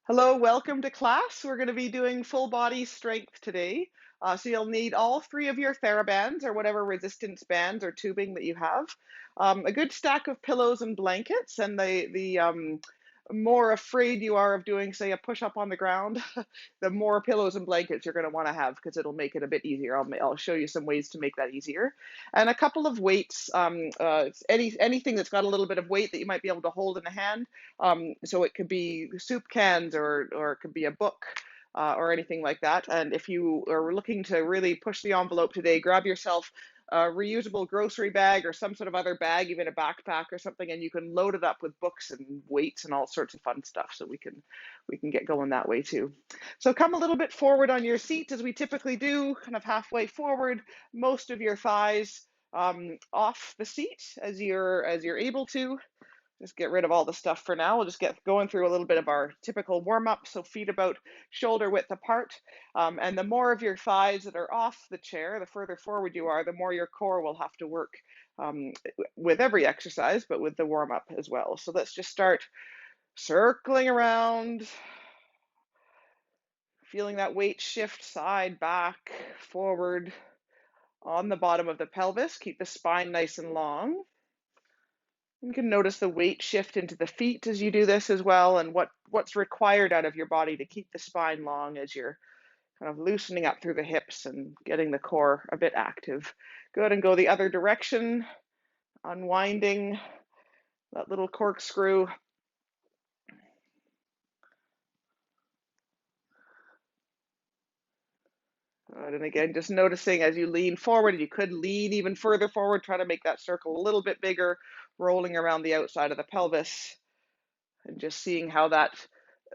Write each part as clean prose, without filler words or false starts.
Hello, welcome to class. We're going to be doing full body strength today. So you'll need all three of your therabands or whatever resistance bands or tubing that you have, a good stack of pillows and blankets, and the more afraid you are of doing, say, a push-up on the ground, the more pillows and blankets you're going to want to have because it'll make it a bit easier. I'll show you some ways to make that easier. And a couple of weights, anything that's got a little bit of weight that you might be able to hold in the hand. So it could be soup cans or it could be a book or anything like that. And if you are looking to really push the envelope today, grab yourself a reusable grocery bag or some sort of other bag, even a backpack or something, and you can load it up with books and weights and all sorts of fun stuff. So we can get going that way too. So come a little bit forward on your seat as we typically do, kind of halfway forward, most of your thighs off the seat as you're able to. Just get rid of all the stuff for now. We'll just get going through a little bit of our typical warm-up. So feet about shoulder width apart. And the more of your thighs that are off the chair, the further forward you are, the more your core will have to work with every exercise, but with the warm-up as well. So let's just start circling around, feeling that weight shift side, back, forward on the bottom of the pelvis. Keep the spine nice and long. You can notice the weight shift into the feet as you do this as well, and what's required out of your body to keep the spine long as you're kind of loosening up through the hips and getting the core a bit active. Good, and go the other direction, unwinding that little corkscrew. Good, and again, just noticing as you lean forward, you could lean even further forward, try to make that circle a little bit bigger, rolling around the outside of the pelvis, and just seeing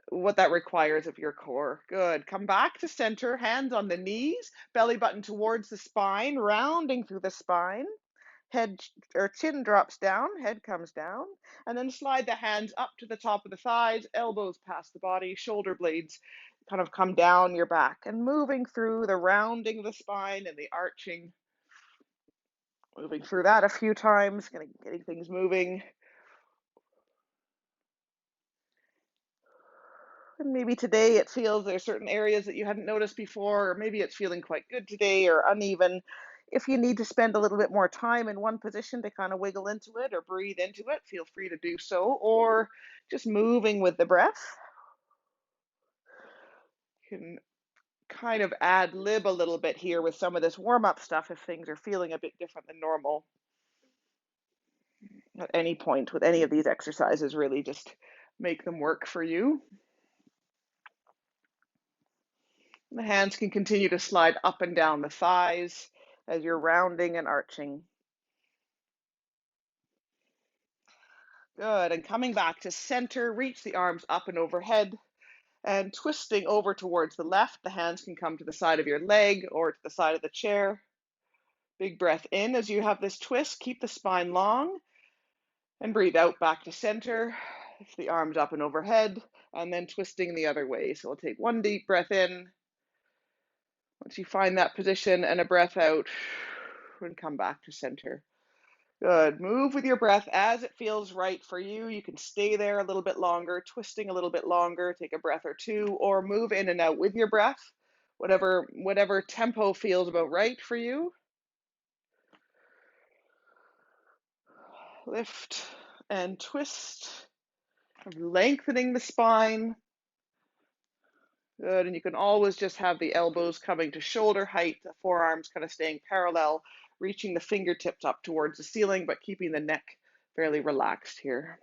what that requires of your core. Good. Come back to center, hands on the knees, belly button towards the spine, rounding through the spine. Head or chin drops down, head comes down, and then slide the hands up to the top of the thighs, elbows past the body, shoulder blades kind of come down your back, and moving through the rounding of the spine and the arching. Moving through that a few times, getting things moving. And maybe today it feels there's certain areas that you hadn't noticed before, or maybe it's feeling quite good today or uneven. If you need to spend a little bit more time in one position to kind of wiggle into it or breathe into it, feel free to do so, or just moving with the breath. You can kind of ad lib a little bit here with some of this warm up stuff if things are feeling a bit different than normal. At any point with any of these exercises, really just make them work for you. The hands can continue to slide up and down the thighs as you're rounding and arching. Good, and coming back to center, reach the arms up and overhead, and twisting over towards the left. The hands can come to the side of your leg or to the side of the chair. Big breath in as you have this twist. Keep the spine long, and breathe out back to center. The arms up and overhead, and then twisting the other way. So we'll take one deep breath in. Once you find that position, and a breath out, and come back to center. Good. Move with your breath as it feels right for you. You can stay there a little bit longer, twisting a little bit longer, take a breath or two, or move in and out with your breath, whatever tempo feels about right for you. Lift and twist, lengthening the spine. Good, and you can always just have the elbows coming to shoulder height, the forearms kind of staying parallel, reaching the fingertips up towards the ceiling, but keeping the neck fairly relaxed here.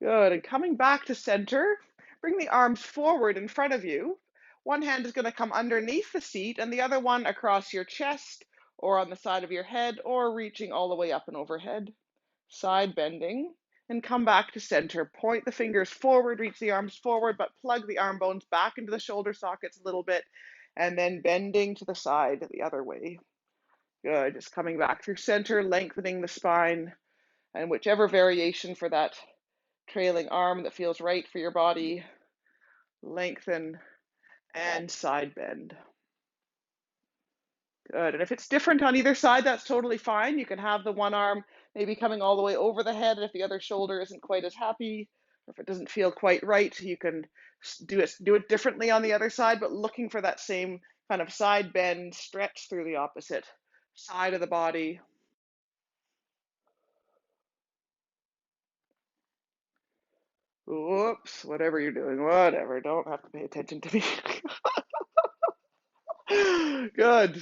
Good, and coming back to center, bring the arms forward in front of you. One hand is going to come underneath the seat and the other one across your chest or on the side of your head or reaching all the way up and overhead. Side bending, and come back to center. Point the fingers forward, reach the arms forward, but plug the arm bones back into the shoulder sockets a little bit, and then bending to the side the other way. Good, just coming back through center, lengthening the spine, and whichever variation for that trailing arm that feels right for your body, lengthen and side bend. Good. And if it's different on either side, that's totally fine. You can have the one arm maybe coming all the way over the head. And if the other shoulder isn't quite as happy, or if it doesn't feel quite right, you can do it differently on the other side, but looking for that same kind of side bend, stretch through the opposite side of the body. Whoops, whatever you're doing, whatever. Don't have to pay attention to me. Good.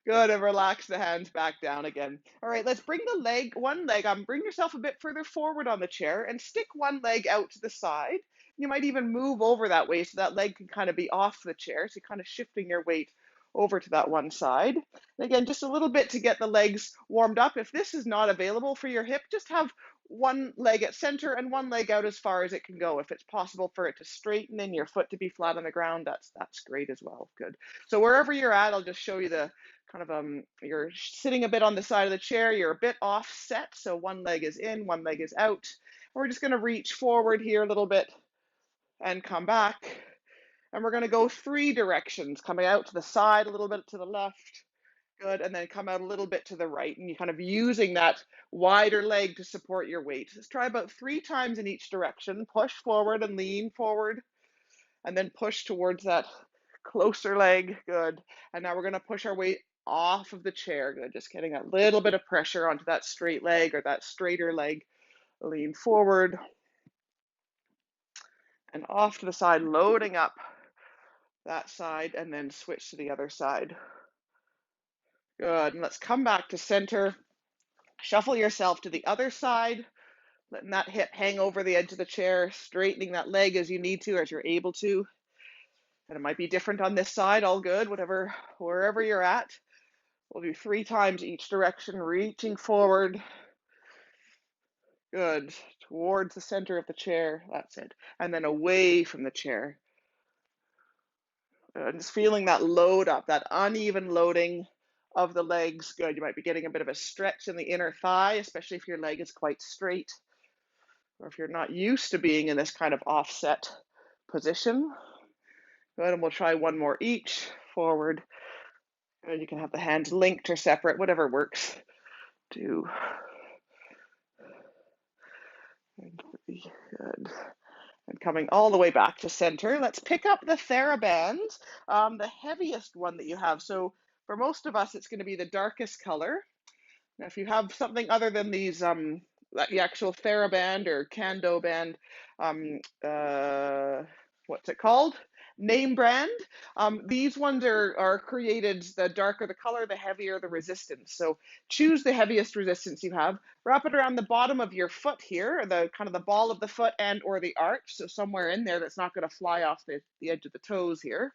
Good. And relax the hands back down again. All right, let's bring the one leg, bring yourself a bit further forward on the chair and stick one leg out to the side. You might even move over that way so that leg can kind of be off the chair. So you're kind of shifting your weight over to that one side. And again, just a little bit to get the legs warmed up. If this is not available for your hip, just have one leg at center and one leg out as far as it can go. If it's possible for it to straighten and your foot to be flat on the ground, that's great as well. Good. So wherever you're at, I'll just show you the kind of you're sitting a bit on the side of the chair, you're a bit offset, so one leg is in, one leg is out. We're just going to reach forward here a little bit and come back. And we're going to go 3 directions, coming out to the side, a little bit to the left. Good. And then come out a little bit to the right. And you're kind of using that wider leg to support your weight. Let's try about 3 times in each direction. Push forward and lean forward. And then push towards that closer leg. Good. And now we're going to push our weight off of the chair. Good. Just getting a little bit of pressure onto that straight leg or that straighter leg. Lean forward. And off to the side, loading up that side, and then switch to the other side. Good. And let's come back to center. Shuffle yourself to the other side, letting that hip hang over the edge of the chair, straightening that leg as you need to, as you're able to. And it might be different on this side, all good, wherever you're at. We'll do 3 times each direction, reaching forward. Good. Towards the center of the chair. That's it. And then away from the chair. And just feeling that load up, that uneven loading of the legs. Good. You might be getting a bit of a stretch in the inner thigh, especially if your leg is quite straight, or if you're not used to being in this kind of offset position. Good. And we'll try 1 more each. Forward. And you can have the hands linked or separate, whatever works. 2 and 3. Good. And coming all the way back to center, let's pick up the theraband, the heaviest one that you have. So for most of us, it's going to be the darkest color. Now, if you have something other than these, the actual theraband or kendo band, what's it called? Name brand. These ones are created, the darker the color, the heavier the resistance. So choose the heaviest resistance you have. Wrap it around the bottom of your foot here, the kind of the ball of the foot and or the arch. So somewhere in there that's not going to fly off the edge of the toes here.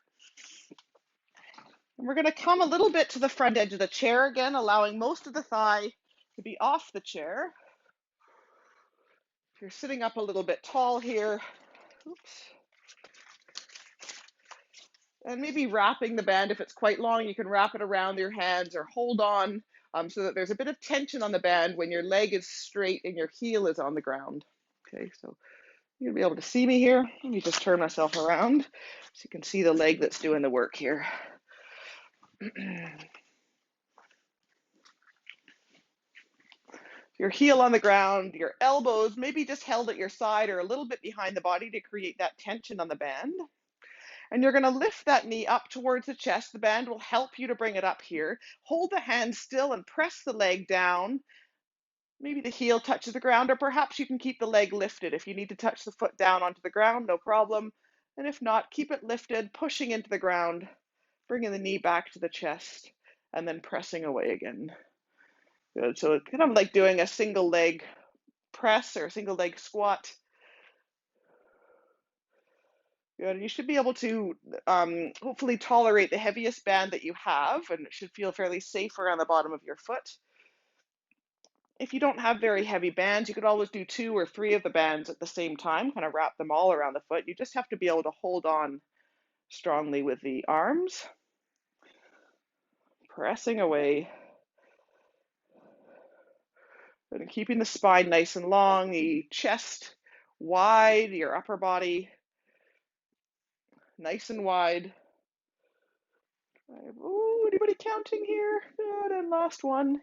And we're going to come a little bit to the front edge of the chair again, allowing most of the thigh to be off the chair. If you're sitting up a little bit tall here, oops. And maybe wrapping the band, if it's quite long, you can wrap it around your hands or hold on so that there's a bit of tension on the band when your leg is straight and your heel is on the ground. Okay, so you'll be able to see me here. Let me just turn myself around so you can see the leg that's doing the work here. Your heel on the ground, your elbows maybe just held at your side or a little bit behind the body to create that tension on the band. And you're going to lift that knee up towards the chest. The band will help you to bring it up here. Hold the hand still and press the leg down. Maybe the heel touches the ground, or perhaps you can keep the leg lifted. If you need to touch the foot down onto the ground, no problem. And if not, keep it lifted, pushing into the ground, bringing the knee back to the chest, and then pressing away again. Good. So it's kind of like doing a single leg press or a single leg squat. Good. You should be able to hopefully tolerate the heaviest band that you have, and it should feel fairly safe around the bottom of your foot. If you don't have very heavy bands, you could always do 2 or 3 of the bands at the same time, kind of wrap them all around the foot. You just have to be able to hold on strongly with the arms, pressing away, and keeping the spine nice and long, the chest wide, your upper body nice and wide. Ooh, Anybody counting here? Good, and last one.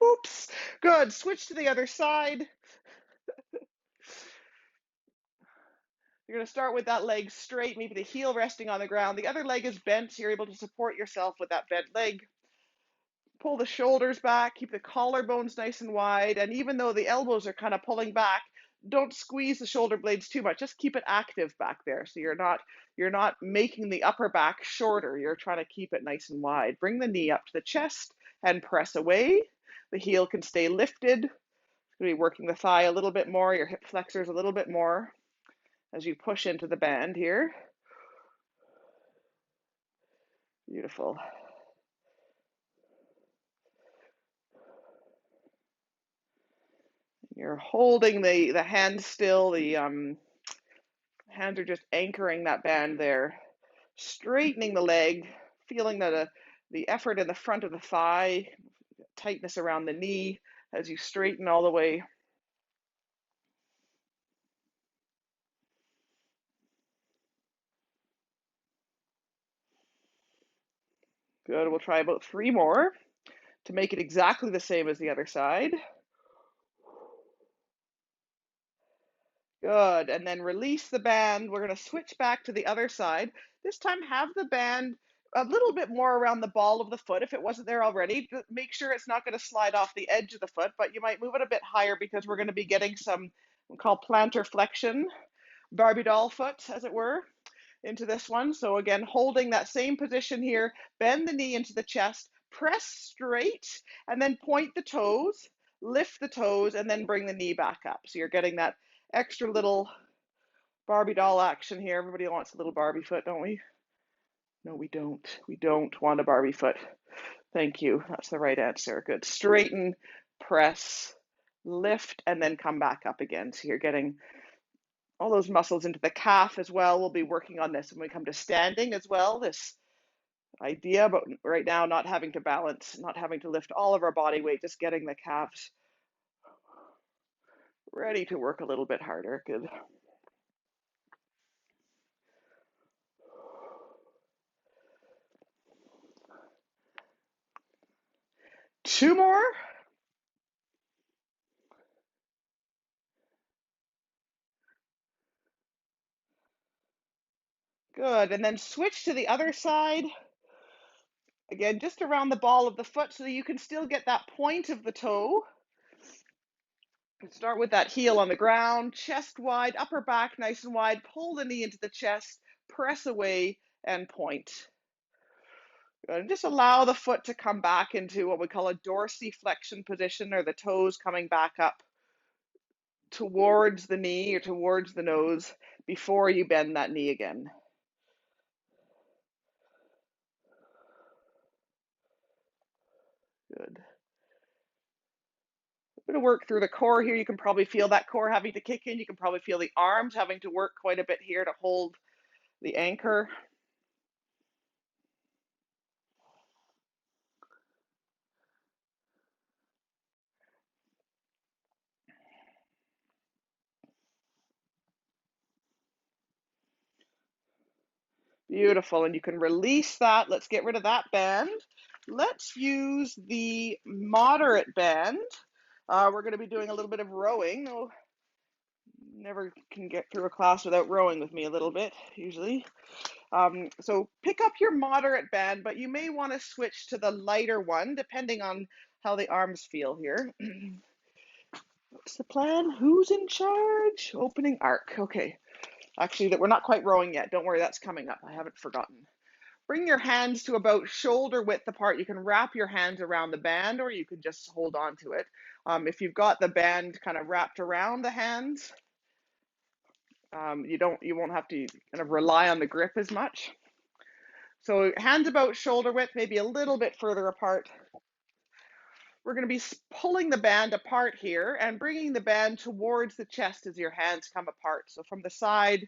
Oops. Good. Switch to the other side. You're going to start with that leg straight, maybe the heel resting on the ground. The other leg is bent, so you're able to support yourself with that bent leg. Pull the shoulders back, keep the collarbones nice and wide, and even though the elbows are kind of pulling back, don't squeeze the shoulder blades too much. Just keep it active back there, so you're not making the upper back shorter. You're trying to keep it nice and wide. Bring the knee up to the chest and press away. The heel can stay lifted. You're going to be working the thigh a little bit more, your hip flexors a little bit more as you push into the band here. Beautiful. You're holding the hands still, the hands are just anchoring that band there. Straightening the leg, feeling that the effort in the front of the thigh, tightness around the knee as you straighten all the way. Good, we'll try about 3 more to make it exactly the same as the other side. Good, and then release the band. We're going to switch back to the other side. This time have the band a little bit more around the ball of the foot if it wasn't there already. Make sure it's not going to slide off the edge of the foot, but you might move it a bit higher because we're going to be getting some called plantar flexion, Barbie doll foot, as it were, into this one. So again, holding that same position here, bend the knee into the chest, press straight, and then point the toes, lift the toes, and then bring the knee back up. So you're getting that extra little Barbie doll action here. Everybody wants a little Barbie foot, don't we? No, we don't. We don't want a Barbie foot. Thank you. That's the right answer. Good. Straighten, press, lift, and then come back up again. So you're getting all those muscles into the calf as well. We'll be working on this when we come to standing as well. This idea about right now not having to balance, not having to lift all of our body weight, just getting the calves ready to work a little bit harder. Good. Two more. Good, and then switch to the other side. Again, just around the ball of the foot so that you can still get that point of the toe. Start with that heel on the ground, chest wide, upper back nice and wide, pull the knee into the chest, press away and point. Good. And just allow the foot to come back into what we call a dorsiflexion position, or the toes coming back up towards the knee or towards the nose before you bend that knee again. Good. I'm going to work through the core here. You can probably feel that core having to kick in. You can probably feel the arms having to work quite a bit here to hold the anchor. Beautiful, and you can release that. Let's get rid of that band. Let's use the moderate band. We're going to be doing a little bit of rowing. Oh, never can get through a class without rowing with me a little bit, usually. So pick up your moderate band, but you may want to switch to the lighter one, depending on how the arms feel here. What's the plan? Who's in charge? Opening arc. Okay. Actually, that we're not quite rowing yet. Don't worry, that's coming up. I haven't forgotten. Bring your hands to about shoulder width apart. You can wrap your hands around the band, or you can just hold on to it. If you've got the band kind of wrapped around the hands, you won't have to kind of rely on the grip as much. So hands about shoulder width, maybe a little bit further apart. We're going to be pulling the band apart here and bringing the band towards the chest as your hands come apart. So from the side,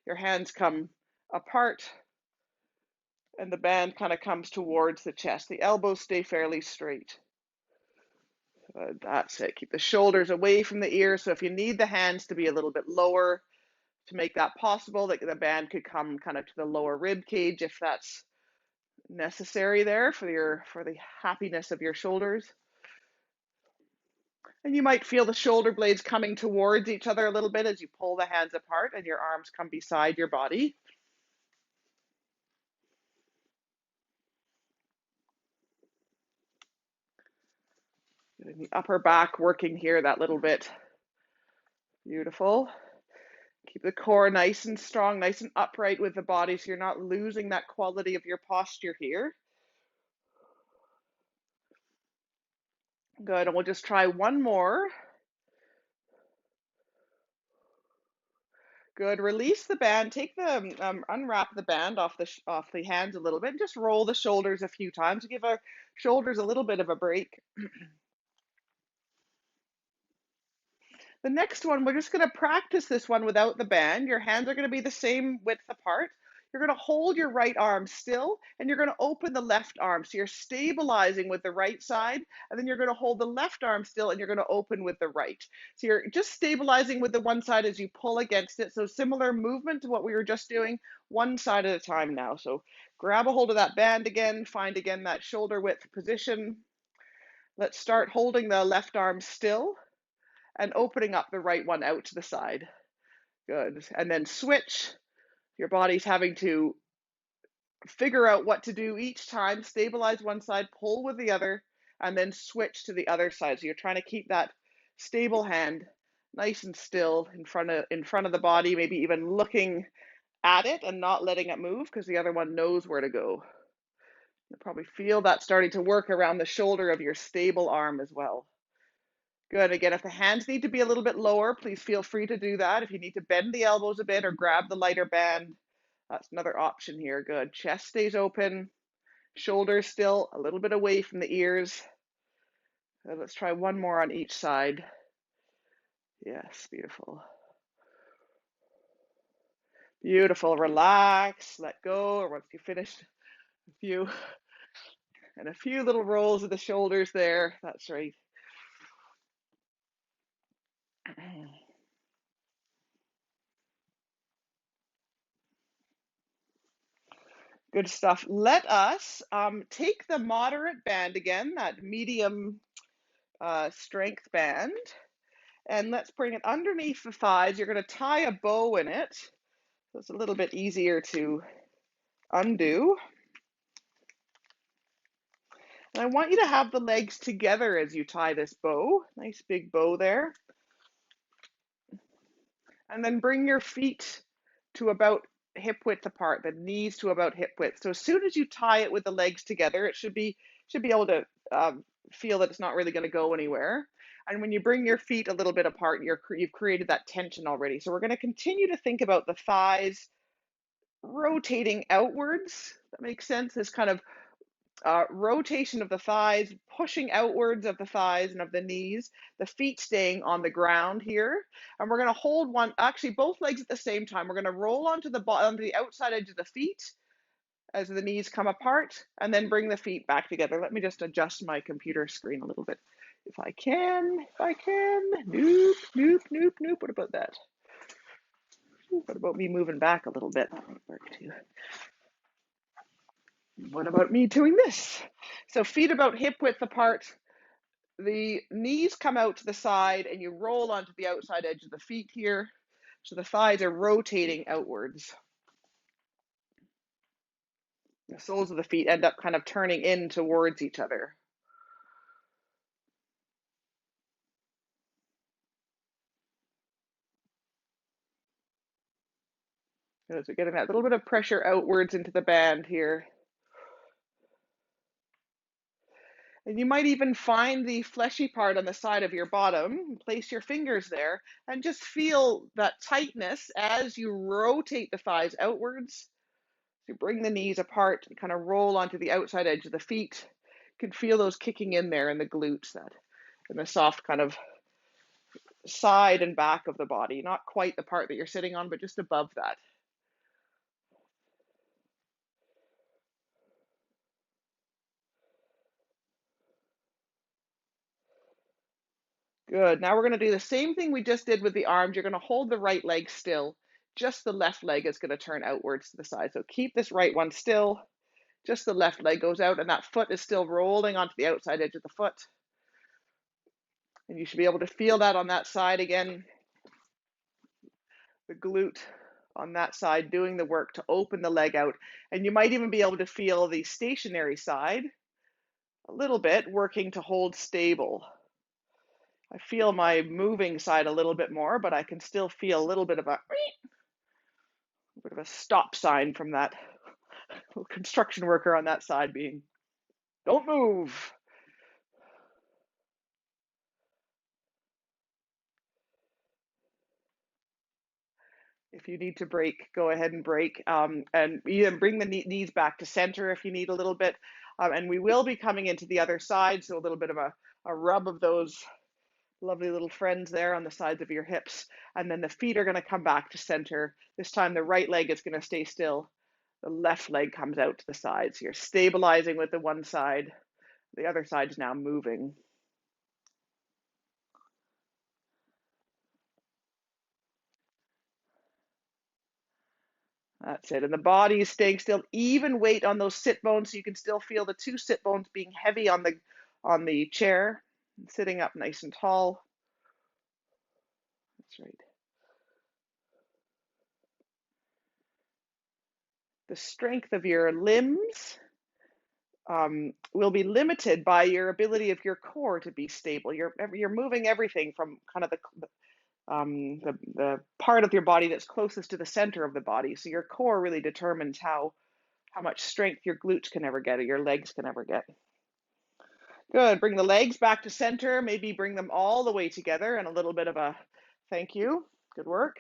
your hands come apart and the band kind of comes towards the chest. The elbows stay fairly straight. That's it. Keep the shoulders away from the ears. So if you need the hands to be a little bit lower to make that possible, the band could come kind of to the lower rib cage if that's necessary there for the happiness of your shoulders. And you might feel the shoulder blades coming towards each other a little bit as you pull the hands apart and your arms come beside your body. Getting the upper back working here that little bit. Beautiful. Keep the core nice and strong, nice and upright with the body so you're not losing that quality of your posture here. Good, and we'll just try one more. Good, release the band, take the, unwrap the band off the hands a little bit, and just roll the shoulders a few times to give our shoulders a little bit of a break. The next one, we're just going to practice this one without the band. Your hands are going to be the same width apart. You're going to hold your right arm still, and you're going to open the left arm. So you're stabilizing with the right side, and then you're going to hold the left arm still, and you're going to open with the right. So you're just stabilizing with the one side as you pull against it. So similar movement to what we were just doing, one side at a time now. So grab a hold of that band again, find again that shoulder width position. Let's start holding the left arm still and opening up the right one out to the side. Good. And then switch. Your body's having to figure out what to do each time. Stabilize one side, pull with the other, and then switch to the other side. So you're trying to keep that stable hand nice and still in front of the body, maybe even looking at it and not letting it move because the other one knows where to go. You'll probably feel that starting to work around the shoulder of your stable arm as well. Good. Again, if the hands need to be a little bit lower, please feel free to do that. If you need to bend the elbows a bit or grab the lighter band, that's another option here. Good. Chest stays open, shoulders still a little bit away from the ears. Let's try one more on each side. Yes, beautiful. Beautiful. Relax, let go, or once you finish a few little rolls of the shoulders there. That's right. Good stuff. Let us take the moderate band again, that medium strength band, and let's bring it underneath the thighs. You're going to tie a bow in it, so it's a little bit easier to undo. And I want you to have the legs together as you tie this bow. Nice big bow there. And then bring your feet to about hip width apart, the knees to about hip width. So as soon as you tie it with the legs together, it should be able to feel that it's not really going to go anywhere. And when you bring your feet a little bit apart, you've created that tension already. So we're going to continue to think about the thighs rotating outwards. That makes sense. This kind of rotation of the thighs, pushing outwards of the thighs and of the knees, the feet staying on the ground here. And we're going to hold actually both legs at the same time. We're going to roll onto the outside edge of the feet as the knees come apart, and then bring the feet back together. Let me just adjust my computer screen a little bit. If I can. Nope, nope, nope, nope. What about that? What about me moving back a little bit? That would work too. What about me doing this? So feet about hip width apart, the knees come out to the side, and you roll onto the outside edge of the feet here. So the thighs are rotating outwards. The soles of the feet end up kind of turning in towards each other. So we're getting that little bit of pressure outwards into the band here. And you might even find the fleshy part on the side of your bottom, place your fingers there, and just feel that tightness as you rotate the thighs outwards. You bring the knees apart and kind of roll onto the outside edge of the feet. You can feel those kicking in there in the glutes, and the soft kind of side and back of the body. Not quite the part that you're sitting on, but just above that. Good. Now we're going to do the same thing we just did with the arms. You're going to hold the right leg still. Just the left leg is going to turn outwards to the side. So keep this right one still. Just the left leg goes out and that foot is still rolling onto the outside edge of the foot. And you should be able to feel that on that side again. The glute on that side doing the work to open the leg out. And you might even be able to feel the stationary side a little bit working to hold stable. I feel my moving side a little bit more, but I can still feel a little bit of a stop sign from that construction worker on that side being, don't move. If you need to break, go ahead and break. And even bring the knees back to center if you need a little bit. And we will be coming into the other side, so a little bit of a rub of those lovely little friends there on the sides of your hips. And then the feet are going to come back to center. This time the right leg is going to stay still. The left leg comes out to the side. So you're stabilizing with the one side. The other side is now moving. That's it. And the body is staying still. Even weight on those sit bones, so you can still feel the two sit bones being heavy on the chair. Sitting up nice and tall. That's right. The strength of your limbs will be limited by your ability of your core to be stable. You're moving everything from kind of the part of your body that's closest to the center of the body. So your core really determines how much strength your glutes can ever get or your legs can ever get. Good. Bring the legs back to center. Maybe bring them all the way together and a little bit of a thank you. Good work.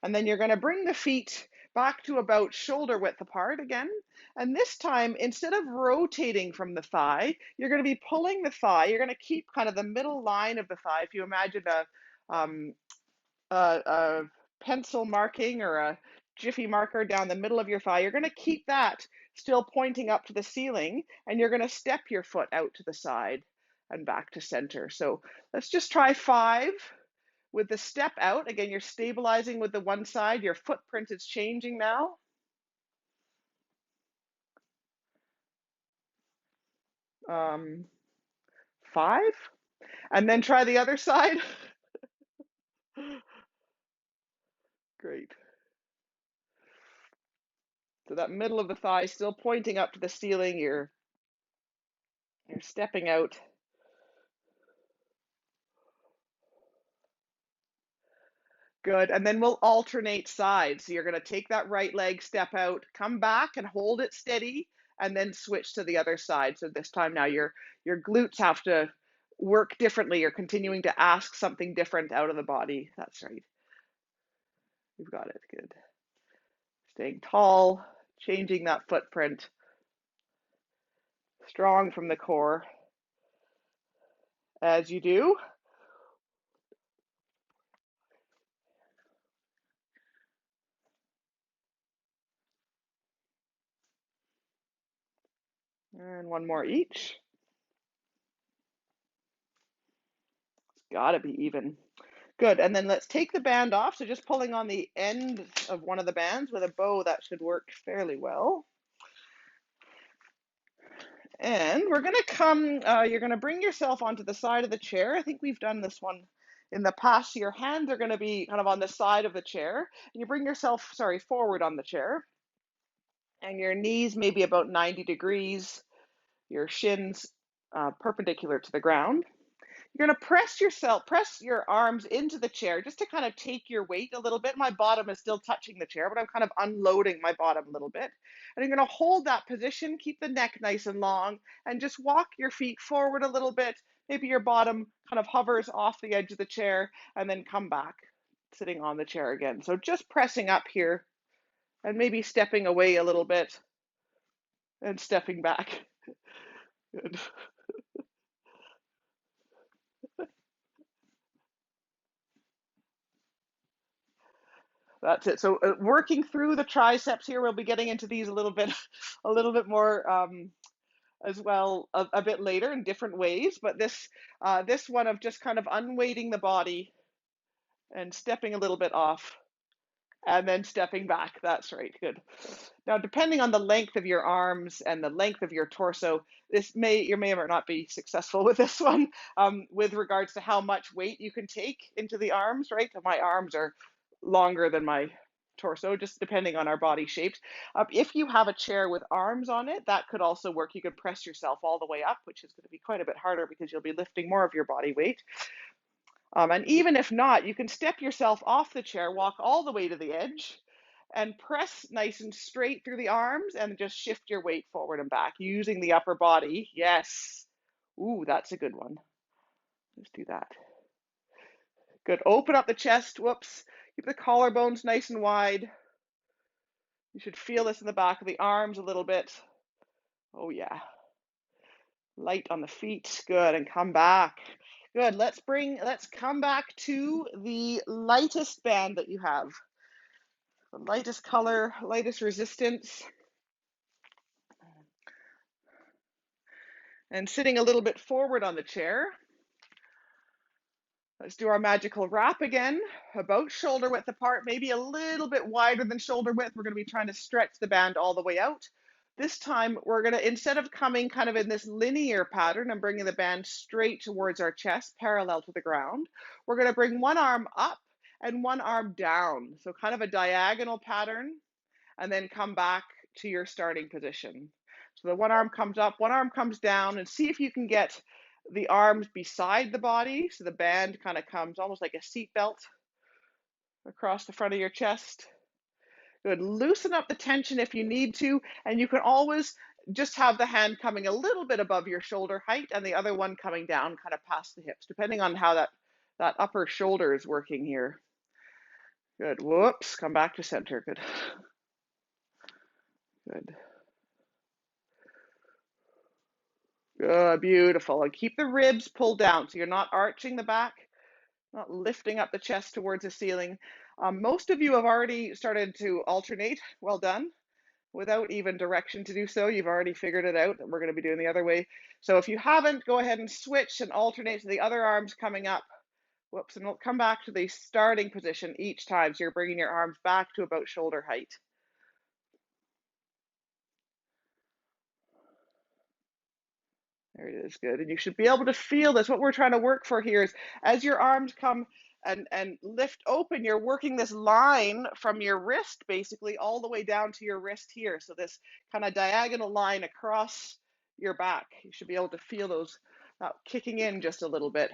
And then you're going to bring the feet back to about shoulder width apart again. And this time, instead of rotating from the thigh, you're going to be pulling the thigh. You're going to keep kind of the middle line of the thigh. If you imagine a pencil marking or a jiffy marker down the middle of your thigh, you're going to keep that still pointing up to the ceiling, and you're going to step your foot out to the side and back to center. So let's just try 5 with the step out. Again, you're stabilizing with the one side. Your footprint is changing now. 5, and then try the other side. Great. So that middle of the thigh still pointing up to the ceiling. You're stepping out. Good. And then we'll alternate sides. So you're going to take that right leg, step out, come back and hold it steady, and then switch to the other side. So this time now your glutes have to work differently. You're continuing to ask something different out of the body. That's right. You've got it. Good. Staying tall, changing that footprint. Strong from the core. As you do. And one more each. It's got to be even. Good. And then let's take the band off. So just pulling on the end of one of the bands with a bow, that should work fairly well. And we're going to come, you're going to bring yourself onto the side of the chair. I think we've done this one in the past. Your hands are going to be kind of on the side of the chair. And you bring yourself, forward on the chair. And your knees maybe about 90 degrees. Your shins perpendicular to the ground. You're going to press your arms into the chair just to kind of take your weight a little bit. My bottom is still touching the chair, but I'm kind of unloading my bottom a little bit. And you're going to hold that position, keep the neck nice and long, and just walk your feet forward a little bit. Maybe your bottom kind of hovers off the edge of the chair and then come back, sitting on the chair again. So just pressing up here and maybe stepping away a little bit and stepping back. Good. That's it. So working through the triceps here, we'll be getting into these a little bit more as well a bit later in different ways. But this one of just kind of unweighting the body and stepping a little bit off And then stepping back. That's right. Good. Now, depending on the length of your arms and the length of your torso, you may or not be successful with this one, with regards to how much weight you can take into the arms, right? My arms are longer than my torso, just depending on our body shapes. If you have a chair with arms on it, that could also work. You could press yourself all the way up, which is going to be quite a bit harder because you'll be lifting more of your body weight. And even if not, you can step yourself off the chair, walk all the way to the edge, and press nice and straight through the arms and just shift your weight forward and back using the upper body. Yes. Ooh, that's a good one. Let's do that. Good. Open up the chest. Whoops. Keep the collarbones nice and wide. You should feel this in the back of the arms a little bit. Oh, yeah. Light on the feet. Good. And come back. Good. Let's come back to the lightest band that you have. The lightest color, lightest resistance. And sitting a little bit forward on the chair. Let's do our magical wrap again, about shoulder width apart, maybe a little bit wider than shoulder width. We're going to be trying to stretch the band all the way out. This time, we're going to, instead of coming kind of in this linear pattern and bringing the band straight towards our chest, parallel to the ground, we're going to bring one arm up and one arm down. So kind of a diagonal pattern, and then come back to your starting position. So the one arm comes up, one arm comes down, and see if you can get the arms beside the body, so the band kind of comes almost like a seat belt across the front of your chest. Good. Loosen up the tension if you need to, and you can always just have the hand coming a little bit above your shoulder height and the other one coming down kind of past the hips, depending on how that upper shoulder is working here. Good. Whoops. Come back to center. Good. Good. Good, beautiful. And keep the ribs pulled down so you're not arching the back, not lifting up the chest towards the ceiling. Most of you have already started to alternate. Well done. Without even direction to do so, you've already figured it out that we're going to be doing the other way. So if you haven't, go ahead and switch and alternate to the other arms coming up. Whoops, and we'll come back to the starting position each time. So you're bringing your arms back to about shoulder height. There it is, good. And you should be able to feel this. What we're trying to work for here is as your arms come and lift open, you're working this line from your wrist basically all the way down to your wrist here. So this kind of diagonal line across your back. You should be able to feel those kicking in just a little bit.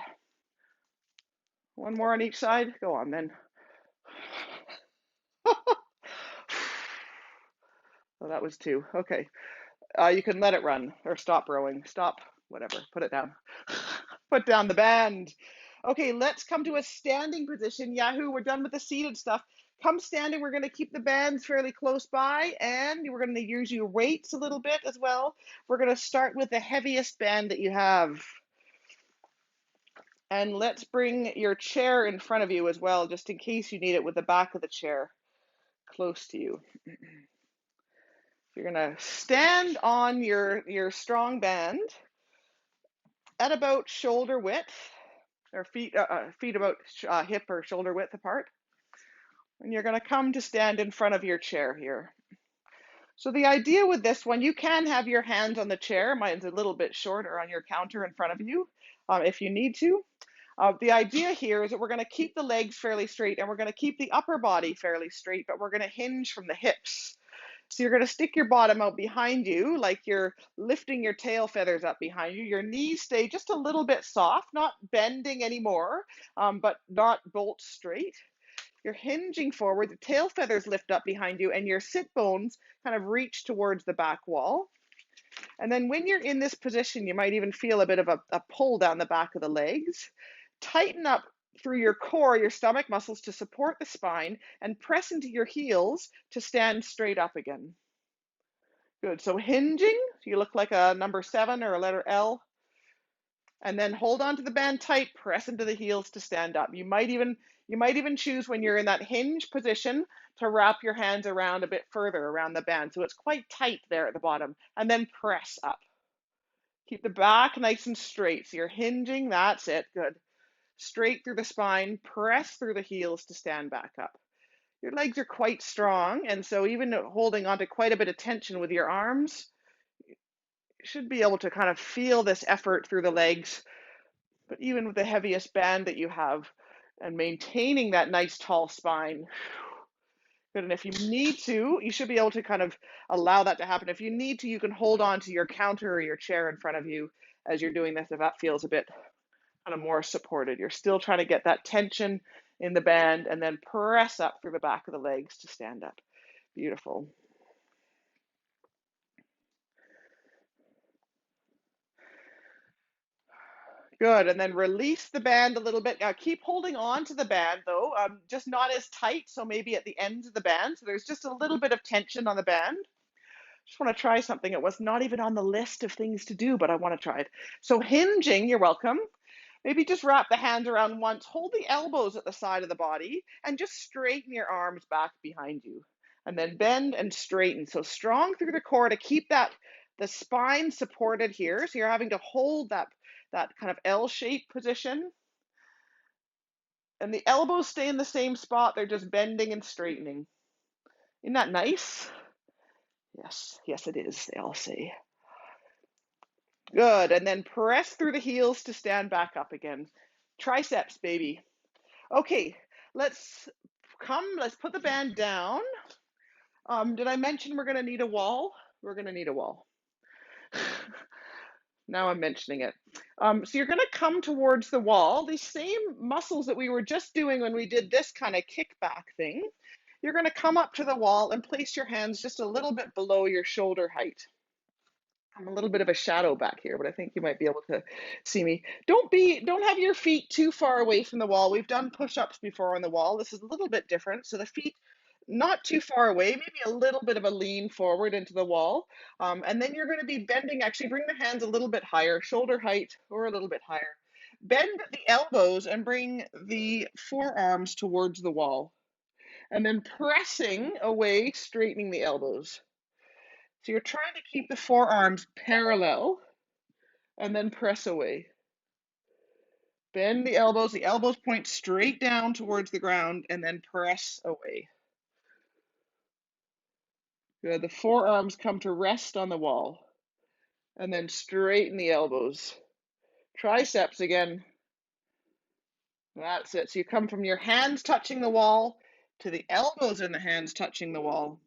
One more on each side. Go on then. Oh, that was two. Okay. You can let it run or stop rowing. Stop, whatever. Put it down. Put down the band. Okay, let's come to a standing position. Yahoo, we're done with the seated stuff. Come standing. We're going to keep the bands fairly close by, and we're going to use your weights a little bit as well. We're going to start with the heaviest band that you have. And let's bring your chair in front of you as well, just in case you need it, with the back of the chair close to you. You're going to stand on your strong band at about shoulder width, or feet about hip or shoulder width apart. And you're going to come to stand in front of your chair here. So the idea with this one, you can have your hands on the chair. Mine's a little bit shorter on your counter in front of you if you need to. The idea here is that we're going to keep the legs fairly straight and we're going to keep the upper body fairly straight, but we're going to hinge from the hips. So you're going to stick your bottom out behind you like you're lifting your tail feathers up behind you. Your knees stay just a little bit soft, not bending anymore, but not bolt straight. You're hinging forward, the tail feathers lift up behind you, and your sit bones kind of reach towards the back wall. And then when you're in this position, you might even feel a bit of a pull down the back of the legs. Tighten up through your core, your stomach muscles to support the spine, and press into your heels to stand straight up again. Good. So hinging, you look like a number 7 or a letter L. And then hold on to the band tight, press into the heels to stand up. You might even choose when you're in that hinge position to wrap your hands around a bit further around the band. So it's quite tight there at the bottom. And then press up. Keep the back nice and straight. So you're hinging, that's it, good. Straight through the spine, press through the heels to stand back up. Your legs are quite strong, and so even holding on to quite a bit of tension with your arms, you should be able to kind of feel this effort through the legs. But even with the heaviest band that you have, and maintaining that nice tall spine. Good. And if you need to, you should be able to kind of allow that to happen. If you need to, you can hold on to your counter or your chair in front of you as you're doing this, if that feels a bit kind of more supported. You're still trying to get that tension in the band and then press up through the back of the legs to stand up. Beautiful. Good. And then release the band a little bit. Now keep holding on to the band though, just not as tight. So maybe at the ends of the band. So there's just a little bit of tension on the band. Just want to try something. It was not even on the list of things to do, but I want to try it. So hinging, you're welcome. Maybe just wrap the hands around once, hold the elbows at the side of the body, and just straighten your arms back behind you. And then bend and straighten. So strong through the core to keep the spine supported here. So you're having to hold that kind of L-shaped position. And the elbows stay in the same spot. They're just bending and straightening. Isn't that nice? Yes, yes it is, they all say. Good, and then press through the heels to stand back up again. Triceps, baby. Okay, let's put the band down. Did I mention we're gonna need a wall? We're gonna need a wall. Now I'm mentioning it. So you're gonna come towards the wall. These same muscles that we were just doing when we did this kind of kickback thing, you're gonna come up to the wall and place your hands just a little bit below your shoulder height. I'm a little bit of a shadow back here, but I think you might be able to see me. Don't have your feet too far away from the wall. We've done push-ups before on the wall. This is a little bit different. So the feet not too far away, maybe a little bit of a lean forward into the wall. And then you're going to be bending, actually bring the hands a little bit higher, shoulder height or a little bit higher. Bend the elbows and bring the forearms towards the wall. And then pressing away, straightening the elbows. So you're trying to keep the forearms parallel and then press away. Bend the elbows point straight down towards the ground and then press away. Good. The forearms come to rest on the wall and then straighten the elbows. Triceps again. That's it. So you come from your hands touching the wall to the elbows and the hands touching the wall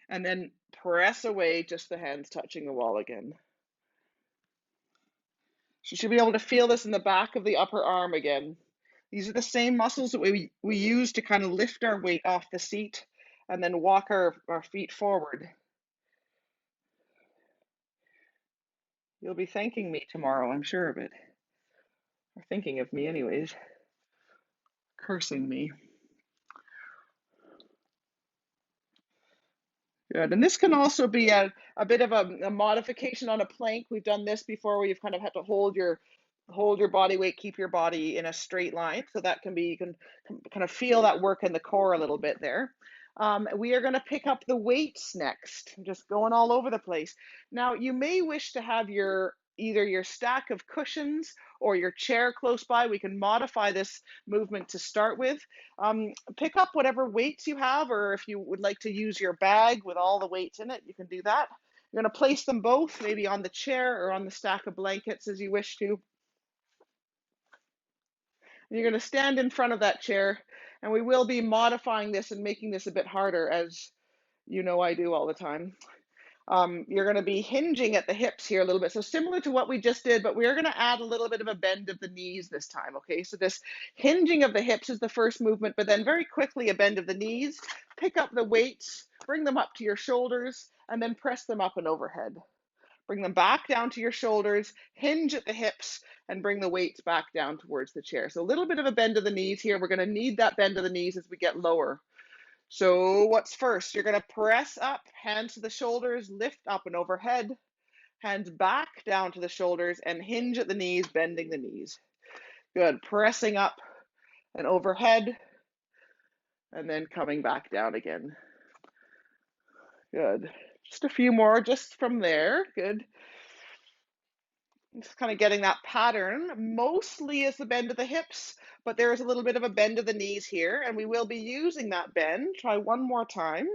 and then press away, just the hands touching the wall again. So you should be able to feel this in the back of the upper arm again. These are the same muscles that we use to kind of lift our weight off the seat and then walk our feet forward. You'll be thanking me tomorrow, I'm sure of it. Or thinking of me anyways. Cursing me. Good. And this can also be a bit of a modification on a plank. We've done this before where you've kind of had to hold your body weight, keep your body in a straight line. So that can be, you can kind of feel that work in the core a little bit there. We are going to pick up the weights next. I'm just going all over the place. Now, you may wish to have either your stack of cushions or your chair close by. We can modify this movement to start with. Pick up whatever weights you have, or if you would like to use your bag with all the weights in it, you can do that. You're going to place them both, maybe on the chair or on the stack of blankets as you wish to. You're going to stand in front of that chair, and we will be modifying this and making this a bit harder, as you know I do all the time. You're going to be hinging at the hips here a little bit. So similar to what we just did, but we're going to add a little bit of a bend of the knees this time, okay? So this hinging of the hips is the first movement, but then very quickly a bend of the knees. Pick up the weights, bring them up to your shoulders, and then press them up and overhead. Bring them back down to your shoulders, hinge at the hips, and bring the weights back down towards the chair. So a little bit of a bend of the knees here. We're going to need that bend of the knees as we get lower. So what's first? You're going to press up, hands to the shoulders, lift up and overhead, hands back down to the shoulders, and hinge at the knees, bending the knees. Good. Pressing up and overhead, and then coming back down again. Good. Just a few more just from there. Good. Just kind of getting that pattern. Mostly is the bend of the hips, but there is a little bit of a bend of the knees here, and we will be using that bend. Try one more time.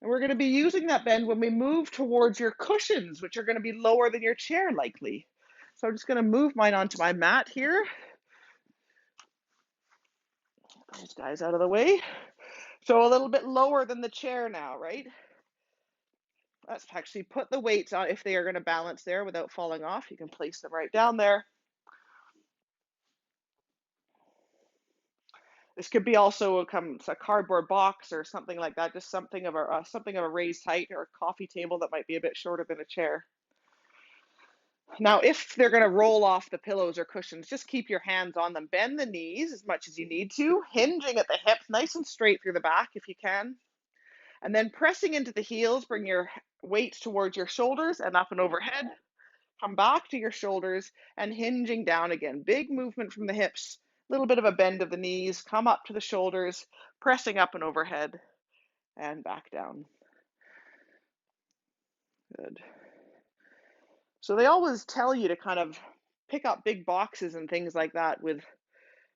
And we're going to be using that bend when we move towards your cushions, which are going to be lower than your chair likely. So I'm just going to move mine onto my mat here. Those guys out of the way. So a little bit lower than the chair now, right? Let's actually put the weights on if they are going to balance there without falling off. You can place them right down there. This could be also a cardboard box or something like that, just something of a raised height, or a coffee table that might be a bit shorter than a chair. Now, if they're going to roll off the pillows or cushions, just keep your hands on them. Bend the knees as much as you need to, hinging at the hips, nice and straight through the back if you can. And then pressing into the heels, bring your weights towards your shoulders and up and overhead. Come back to your shoulders and hinging down again. Big movement from the hips, a little bit of a bend of the knees, come up to the shoulders, pressing up and overhead and back down. Good. So they always tell you to kind of pick up big boxes and things like that with,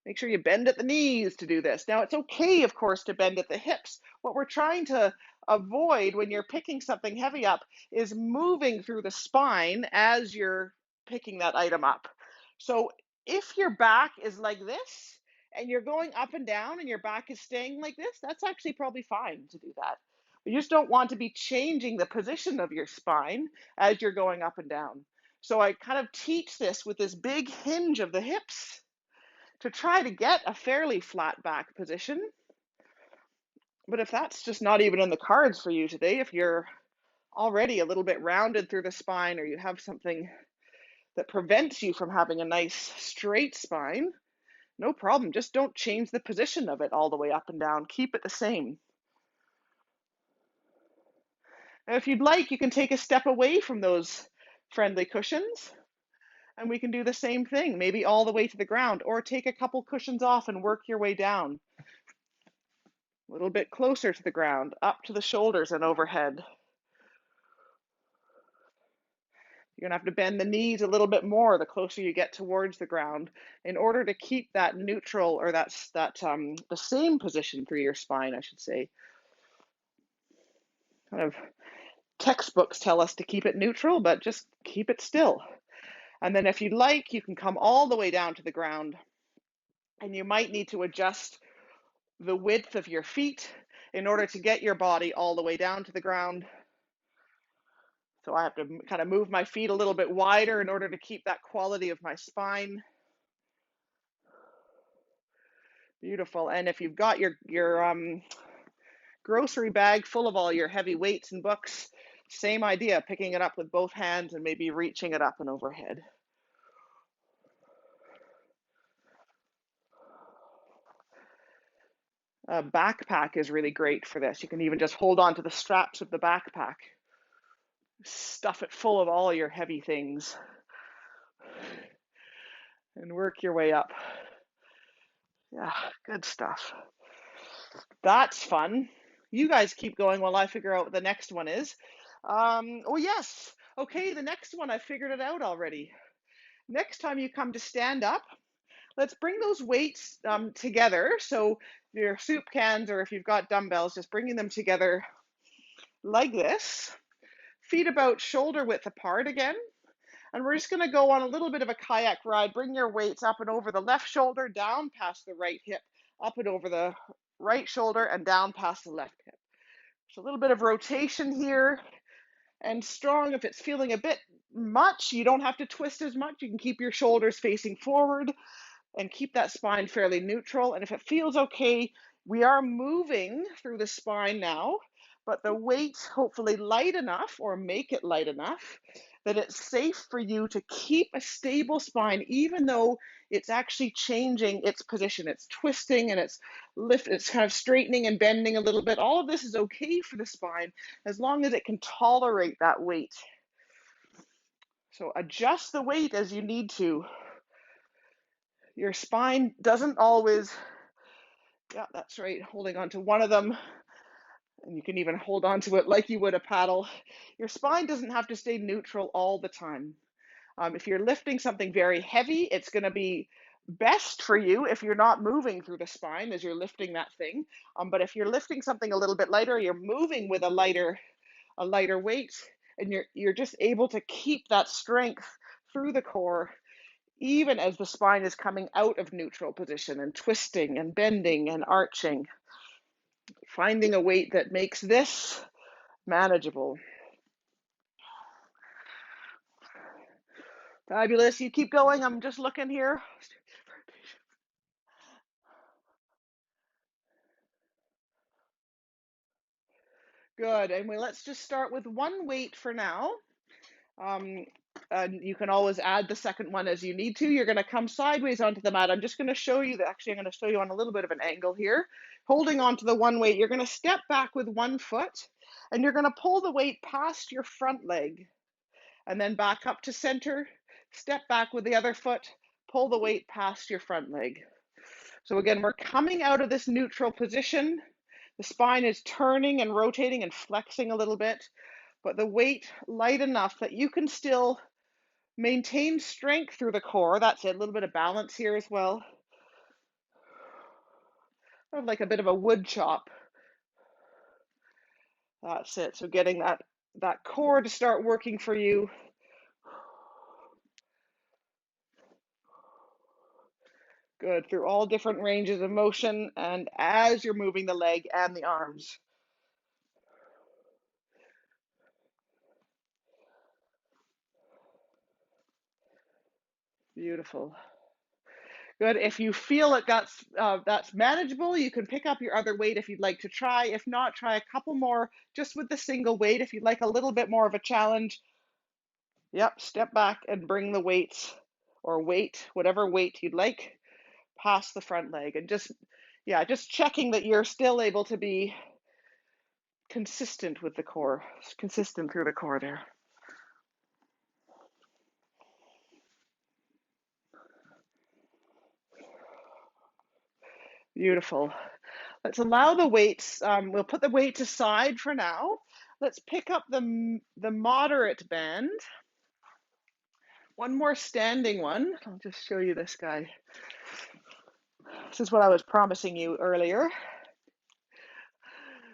make sure you bend at the knees to do this. Now, it's okay, of course, to bend at the hips. What we're trying to avoid when you're picking something heavy up is moving through the spine as you're picking that item up. So if your back is like this and you're going up and down and your back is staying like this, that's actually probably fine to do that. You just don't want to be changing the position of your spine as you're going up and down. So I kind of teach this with this big hinge of the hips to try to get a fairly flat back position. But if that's just not even in the cards for you today, if you're already a little bit rounded through the spine, or you have something that prevents you from having a nice straight spine, no problem. Just don't change the position of it all the way up and down. Keep it the same. Now, if you'd like, you can take a step away from those friendly cushions, and we can do the same thing, maybe all the way to the ground, or take a couple cushions off and work your way down. A little bit closer to the ground, up to the shoulders and overhead. You're gonna have to bend the knees a little bit more the closer you get towards the ground in order to keep that neutral, or the same position through your spine, I should say. Kind of textbooks tell us to keep it neutral, but just keep it still. And then if you'd like, you can come all the way down to the ground, and you might need to adjust the width of your feet in order to get your body all the way down to the ground. So I have to kind of move my feet a little bit wider in order to keep that quality of my spine. Beautiful. And if you've got your grocery bag full of all your heavy weights and books, same idea, picking it up with both hands and maybe reaching it up and overhead. A backpack is really great for this. You can even just hold on to the straps of the backpack. Stuff it full of all your heavy things and work your way up. Yeah, good stuff. That's fun. You guys keep going while I figure out what the next one is. Oh, yes. Okay, the next one, I figured it out already. Next time you come to stand up, let's bring those weights together. So your soup cans, or if you've got dumbbells, just bringing them together like this. Feet about shoulder width apart again. And we're just going to go on a little bit of a kayak ride. Bring your weights up and over the left shoulder, down past the right hip, up and over the right shoulder, and down past the left hip. So a little bit of rotation here, and strong. If it's feeling a bit much, you don't have to twist as much. You can keep your shoulders facing forward and keep that spine fairly neutral. And if it feels okay, we are moving through the spine now, but the weight hopefully light enough, or make it light enough, that it's safe for you to keep a stable spine, even though it's actually changing its position. It's twisting and it's kind of straightening and bending a little bit. All of this is okay for the spine as long as it can tolerate that weight. So adjust the weight as you need to. Your spine doesn't always, yeah, that's right, holding on to one of them. And you can even hold on to it like you would a paddle. Your spine doesn't have to stay neutral all the time. If you're lifting something very heavy, it's going to be best for you if you're not moving through the spine as you're lifting that thing. But if you're lifting something a little bit lighter, you're moving with a lighter weight, and you're just able to keep that strength through the core, even as the spine is coming out of neutral position and twisting and bending and arching. Finding a weight that makes this manageable. Fabulous. You keep going. I'm just looking here. Good. And let's just start with one weight for now. And you can always add the second one as you need to. You're going to come sideways onto the mat. I'm just going to show you that. Actually, I'm going to show you on a little bit of an angle here. Holding on to the one weight, you're going to step back with one foot, and you're going to pull the weight past your front leg, and then back up to center. Step back with the other foot, pull the weight past your front leg. So again, we're coming out of this neutral position. The spine is turning and rotating and flexing a little bit, but the weight light enough that you can still maintain strength through the core. That's it, a little bit of balance here as well. Like a bit of a wood chop. That's it. So getting that core to start working for you. Good, through all different ranges of motion and as you're moving the leg and the arms. Beautiful. Good. If you feel like that's manageable, you can pick up your other weight if you'd like to try. If not, try a couple more just with the single weight. If you'd like a little bit more of a challenge, yep, step back and bring the weights or weight, whatever weight you'd like, past the front leg. And just checking that you're still able to be consistent with the core, consistent through the core there. Beautiful. Let's allow the weights, we'll put the weights aside for now. Let's pick up the moderate band. One more standing one. I'll just show you this guy. This is what I was promising you earlier.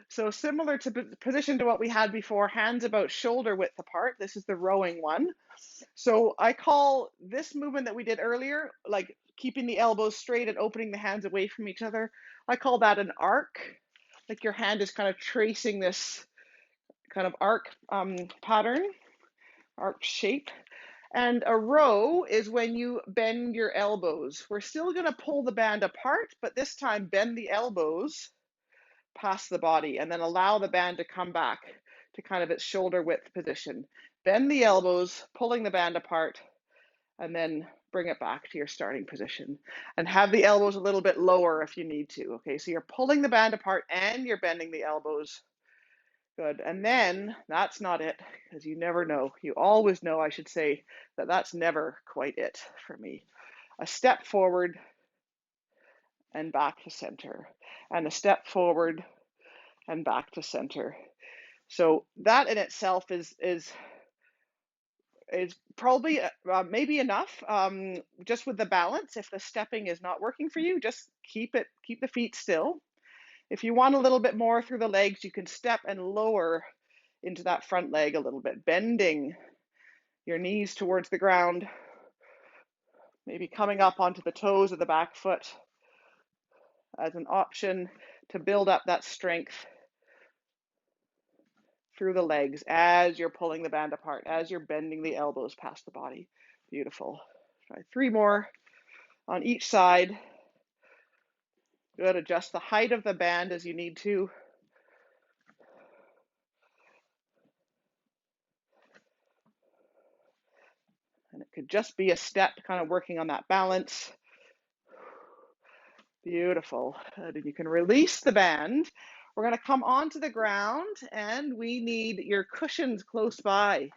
So similar to position to what we had before, hands about shoulder width apart. This is the rowing one. So I call this movement that we did earlier, like keeping the elbows straight and opening the hands away from each other, I call that an arc. Like your hand is kind of tracing this kind of arc pattern, arc shape. And a row is when you bend your elbows. We're still going to pull the band apart, but this time bend the elbows past the body and then allow the band to come back to kind of its shoulder width position. Bend the elbows, pulling the band apart, and then bring it back to your starting position. And have the elbows a little bit lower if you need to. Okay, so you're pulling the band apart and you're bending the elbows. Good. And then that's not it, because you never know. You always know, I should say, that that's never quite it for me. A step forward and back to center, and a step forward and back to center. So that in itself is probably maybe enough. Just with the balance, if the stepping is not working for you, just keep the feet still. If you want a little bit more through the legs, you can step and lower into that front leg a little bit, bending your knees towards the ground, maybe coming up onto the toes of the back foot as an option to build up that strength through the legs as you're pulling the band apart, as you're bending the elbows past the body. Beautiful. Try 3 more on each side. Good. Adjust the height of the band as you need to. And it could just be a step, kind of working on that balance. Beautiful. And you can release the band. We're going to come onto the ground, and we need your cushions close by.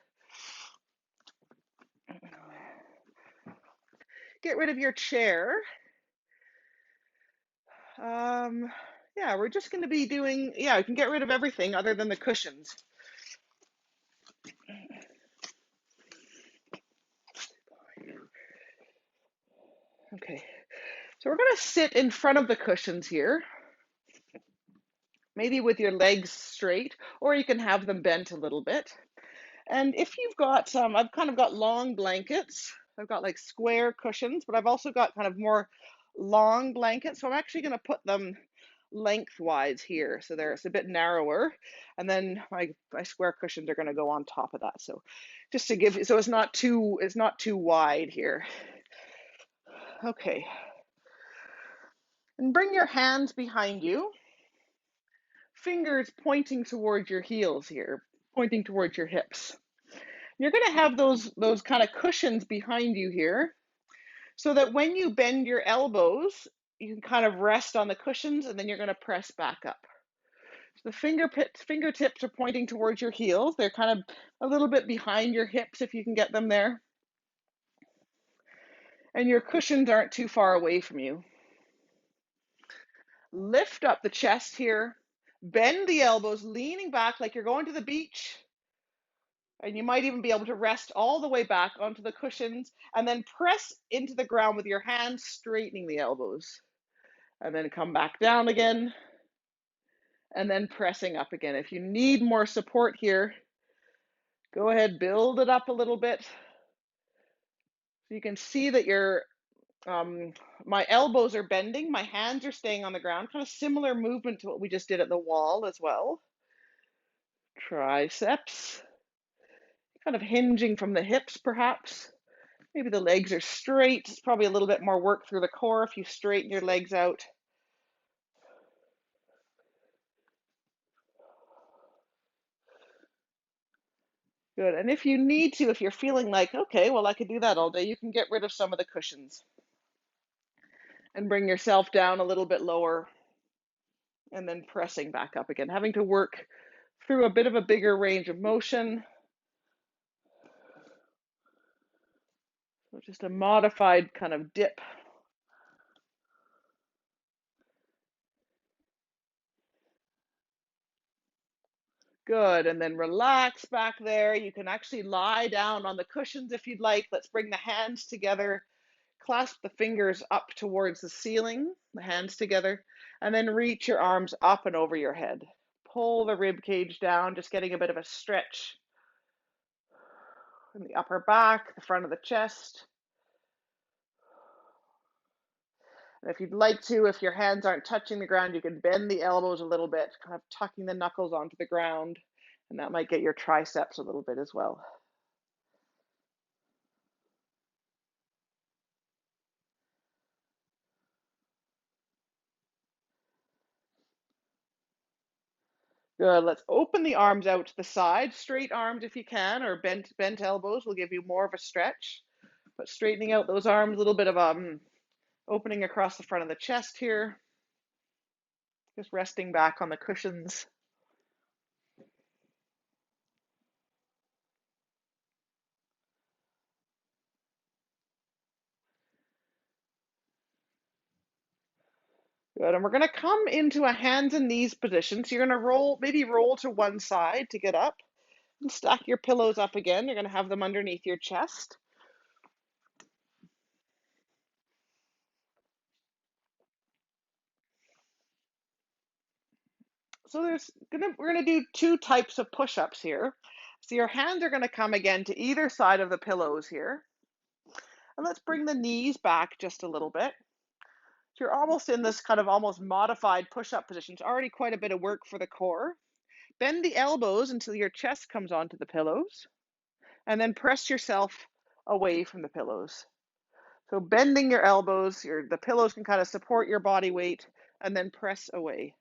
Get rid of your chair. Yeah, we're just going to be doing, yeah, you can get rid of everything other than the cushions. Okay, so we're going to sit in front of the cushions here, maybe with your legs straight, or you can have them bent a little bit. And if you've got some, I've kind of got long blankets. I've got like square cushions, but I've also got kind of more long blankets. So I'm actually going to put them lengthwise here. So it's a bit narrower. And then my square cushions are going to go on top of that. So just to give you, so it's not too wide here. Okay. And bring your hands behind you, fingers pointing towards your heels here, pointing towards your hips. You're going to have those kind of cushions behind you here so that when you bend your elbows, you can kind of rest on the cushions and then you're going to press back up. So the fingertips are pointing towards your heels. They're kind of a little bit behind your hips if you can get them there. And your cushions aren't too far away from you. Lift up the chest here. Bend the elbows, leaning back like you're going to the beach. And you might even be able to rest all the way back onto the cushions and then press into the ground with your hands, straightening the elbows. And then come back down again and then pressing up again. If you need more support here, go ahead, build it up a little bit. So you can see that my elbows are bending, my hands are staying on the ground, kind of similar movement to what we just did at the wall as well. Triceps, kind of hinging from the hips perhaps. Maybe the legs are straight. It's probably a little bit more work through the core if you straighten your legs out. Good. And if you need to, if you're feeling like, okay, well, I could do that all day, you can get rid of some of the cushions and bring yourself down a little bit lower and then pressing back up again, having to work through a bit of a bigger range of motion. So just a modified kind of dip. Good, and then relax back there. You can actually lie down on the cushions if you'd like. Let's bring the hands together, clasp the fingers up towards the ceiling, the hands together, and then reach your arms up and over your head. Pull the rib cage down, just getting a bit of a stretch in the upper back, the front of the chest. And if you'd like to, if your hands aren't touching the ground, you can bend the elbows a little bit, kind of tucking the knuckles onto the ground, and that might get your triceps a little bit as well. Good. Let's open the arms out to the side, straight arms if you can, or bent elbows will give you more of a stretch. But straightening out those arms, a little bit of opening across the front of the chest here. Just resting back on the cushions. Good. And we're going to come into a hands and knees position. So you're going to maybe roll to one side to get up. And stack your pillows up again. You're going to have them underneath your chest. So we're going to do two types of push-ups here. So your hands are going to come again to either side of the pillows here. And let's bring the knees back just a little bit. So you're almost in this kind of almost modified push-up position. It's already quite a bit of work for the core. Bend the elbows until your chest comes onto the pillows, and then press yourself away from the pillows. So bending your elbows, the pillows can kind of support your body weight, and then press away.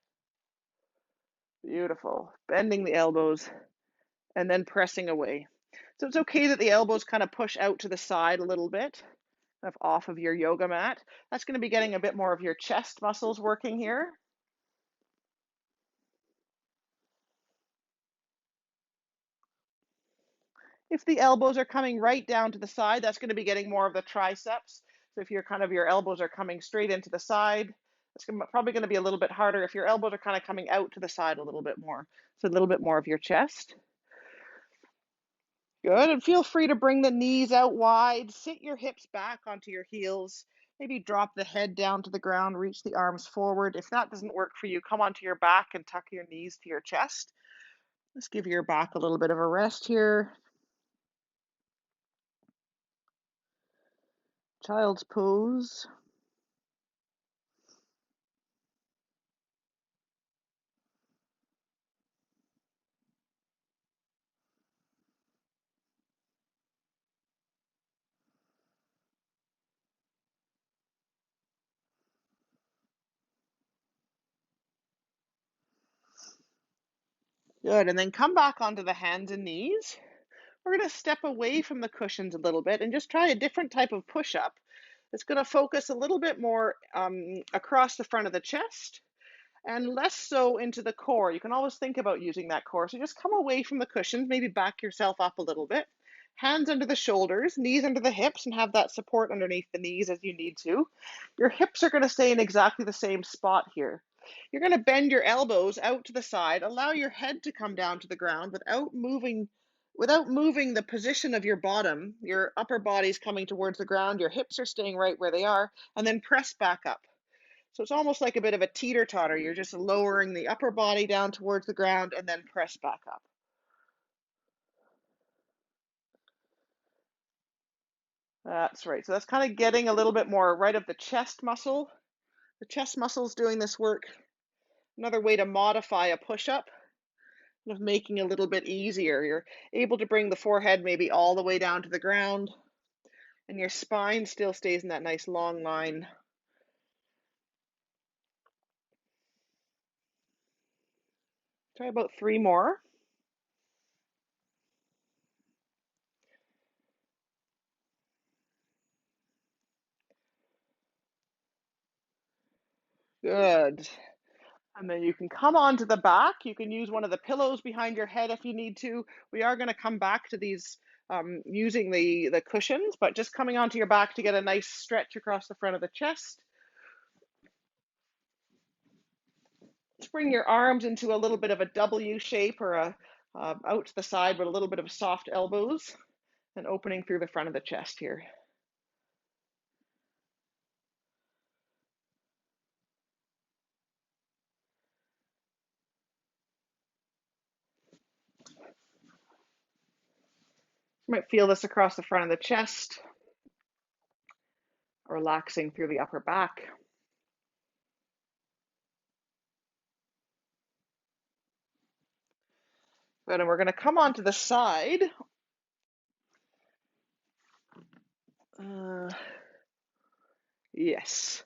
Beautiful. Bending the elbows, and then pressing away. So it's okay that the elbows kind of push out to the side a little bit, kind of off of your yoga mat. That's going to be getting a bit more of your chest muscles working here. If the elbows are coming right down to the side, that's going to be getting more of the triceps. So if your elbows are coming straight into the side, It's probably going to be a little bit harder if your elbows are kind of coming out to the side a little bit more. So a little bit more of your chest. Good, and feel free to bring the knees out wide, sit your hips back onto your heels, maybe drop the head down to the ground, reach the arms forward. If that doesn't work for you, come onto your back and tuck your knees to your chest. Let's give your back a little bit of a rest here. Child's pose. Good, and then come back onto the hands and knees. We're going to step away from the cushions a little bit and just try a different type of push-up. It's going to focus a little bit more across the front of the chest and less so into the core. You can always think about using that core. So just come away from the cushions, maybe back yourself up a little bit. Hands under the shoulders, knees under the hips, and have that support underneath the knees as you need to. Your hips are going to stay in exactly the same spot here. You're going to bend your elbows out to the side, allow your head to come down to the ground without moving the position of your bottom. Your upper body's coming towards the ground, your hips are staying right where they are, and then press back up. So it's almost like a bit of a teeter-totter. You're just lowering the upper body down towards the ground and then press back up. That's right. So that's kind of getting a little bit more right of the chest muscle. The chest muscle is doing this work. Another way to modify a push-up, of making it a little bit easier. You're able to bring the forehead maybe all the way down to the ground, and your spine still stays in that nice long line. Try about 3 more. Good. And then you can come onto the back. You can use one of the pillows behind your head if you need to. We are going to come back to these using the cushions, but just coming onto your back to get a nice stretch across the front of the chest. Let's bring your arms into a little bit of a W shape or out to the side with a little bit of soft elbows and opening through the front of the chest here. You might feel this across the front of the chest, relaxing through the upper back. Good, and we're going to come onto the side. Yes.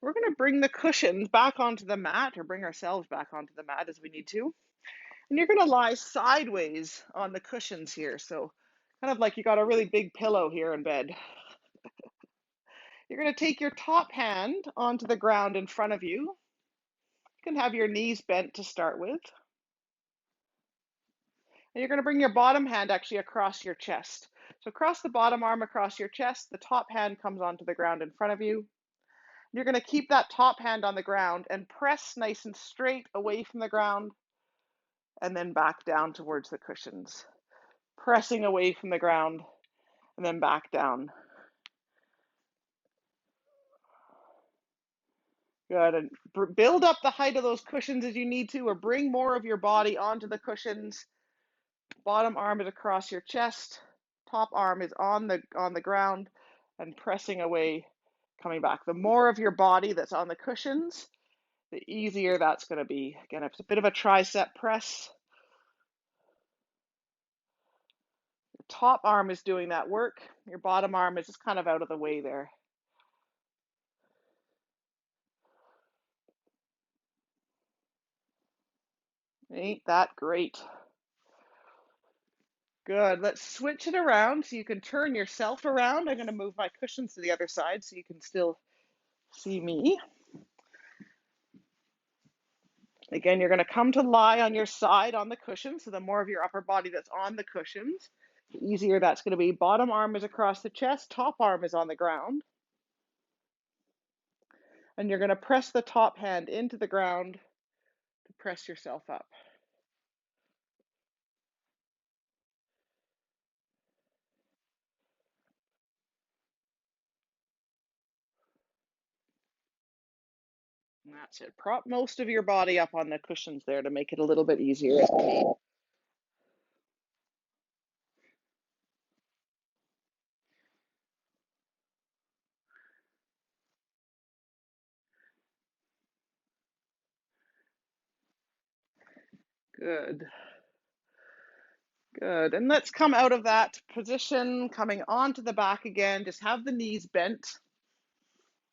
We're going to bring the cushions back onto the mat, or bring ourselves back onto the mat as we need to. And you're going to lie sideways on the cushions here. So kind of like you got a really big pillow here in bed. You're going to take your top hand onto the ground in front of you. You can have your knees bent to start with. And you're going to bring your bottom hand actually across your chest. So cross the bottom arm across your chest. The top hand comes onto the ground in front of you. You're going to keep that top hand on the ground and press nice and straight away from the ground and then back down towards the cushions. Pressing away from the ground and then back down. Good, and build up the height of those cushions as you need to, or bring more of your body onto the cushions. Bottom arm is across your chest, top arm is on the ground and pressing away, coming back. The more of your body that's on the cushions, the easier that's going to be. Again, it's a bit of a tricep press. Your top arm is doing that work. Your bottom arm is just kind of out of the way there. Ain't that great? Good. Let's switch it around so you can turn yourself around. I'm going to move my cushions to the other side so you can still see me. Again, you're going to come to lie on your side on the cushion. So the more of your upper body that's on the cushions, the easier that's going to be. Bottom arm is across the chest, top arm is on the ground. And you're going to press the top hand into the ground to press yourself up. And that's it. Prop most of your body up on the cushions there to make it a little bit easier as we need. Good. Good. And let's come out of that position, coming onto the back again. Just have the knees bent.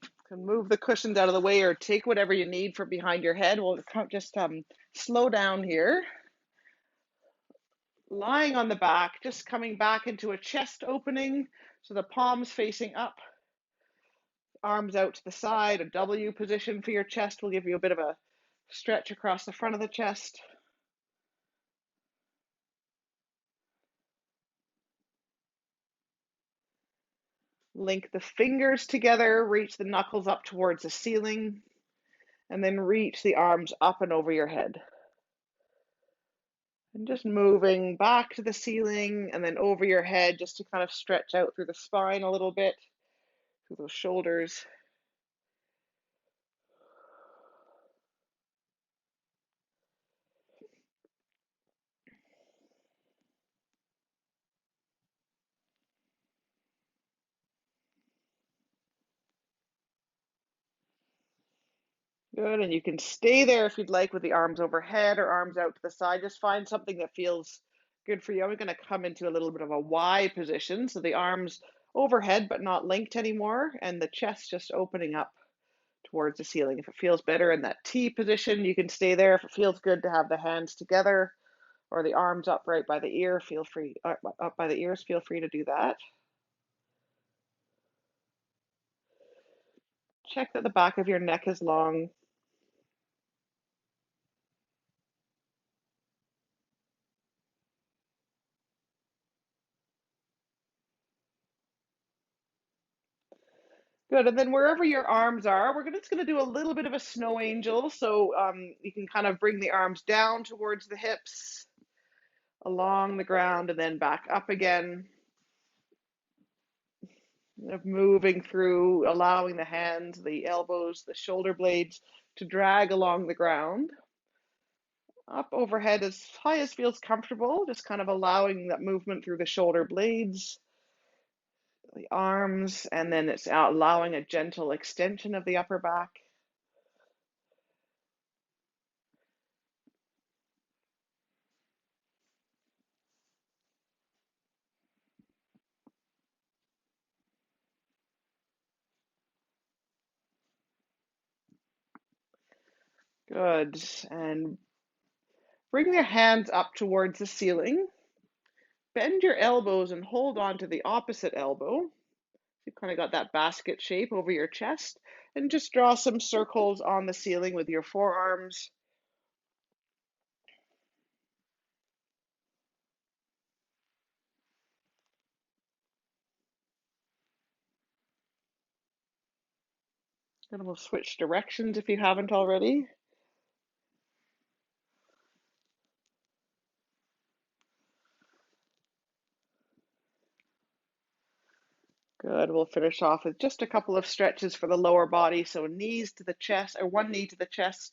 You can move the cushions out of the way or take whatever you need for behind your head. We'll just slow down here. Lying on the back, just coming back into a chest opening. So the palms facing up, arms out to the side. A W position for your chest will give you a bit of a stretch across the front of the chest. Link the fingers together, reach the knuckles up towards the ceiling, and then reach the arms up and over your head. And just moving back to the ceiling and then over your head just to kind of stretch out through the spine a little bit, through those shoulders. Good, and you can stay there if you'd like with the arms overhead or arms out to the side. Just find something that feels good for you. I'm going to come into a little bit of a Y position, so the arms overhead but not linked anymore, and the chest just opening up towards the ceiling. If it feels better in that T position, you can stay there. If it feels good to have the hands together or the arms up right by the ear, feel free, up by the ears, feel free to do that. Check that the back of your neck is long. Good, and then wherever your arms are, just going to do a little bit of a snow angel. So you can kind of bring the arms down towards the hips, along the ground, and then back up again. Moving through, allowing the hands, the elbows, the shoulder blades to drag along the ground. Up overhead as high as feels comfortable, just kind of allowing that movement through the shoulder blades, the arms, and then it's allowing a gentle extension of the upper back. Good. And bring your hands up towards the ceiling. Bend your elbows and hold on to the opposite elbow. You've kind of got that basket shape over your chest. And just draw some circles on the ceiling with your forearms. And we'll switch directions if you haven't already. Good. We'll finish off with just a couple of stretches for the lower body. So knees to the chest, or one knee to the chest.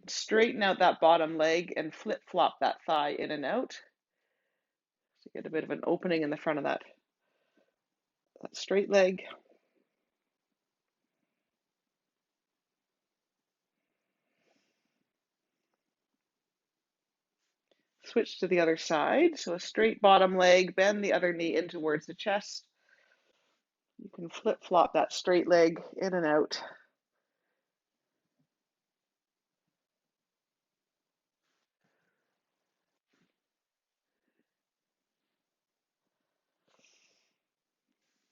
Straighten out that bottom leg and flip-flop that thigh in and out. So get a bit of an opening in the front of that straight leg. Switch to the other side. So a straight bottom leg, bend the other knee in towards the chest. You can flip-flop that straight leg in and out.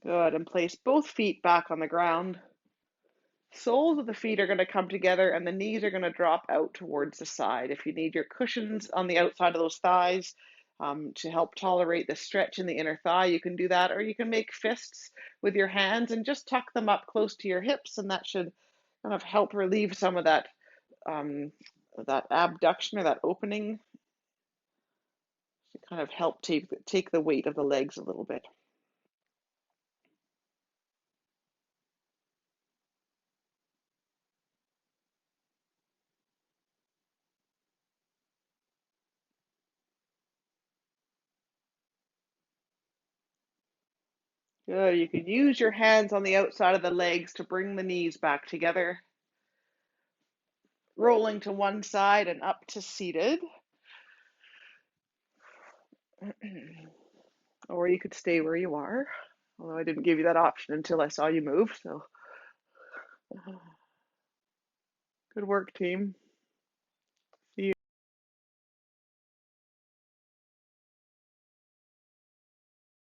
Good, and place both feet back on the ground. Soles of the feet are going to come together and the knees are going to drop out towards the side. If you need your cushions on the outside of those thighs to help tolerate the stretch in the inner thigh, you can do that. Or you can make fists with your hands and just tuck them up close to your hips, and that should kind of help relieve some of um, that abduction or that opening to kind of help take the weight of the legs a little bit. Good. You could use your hands on the outside of the legs to bring the knees back together, rolling to one side and up to seated. Or you could stay where you are, although I didn't give you that option until I saw you move. So good work, team.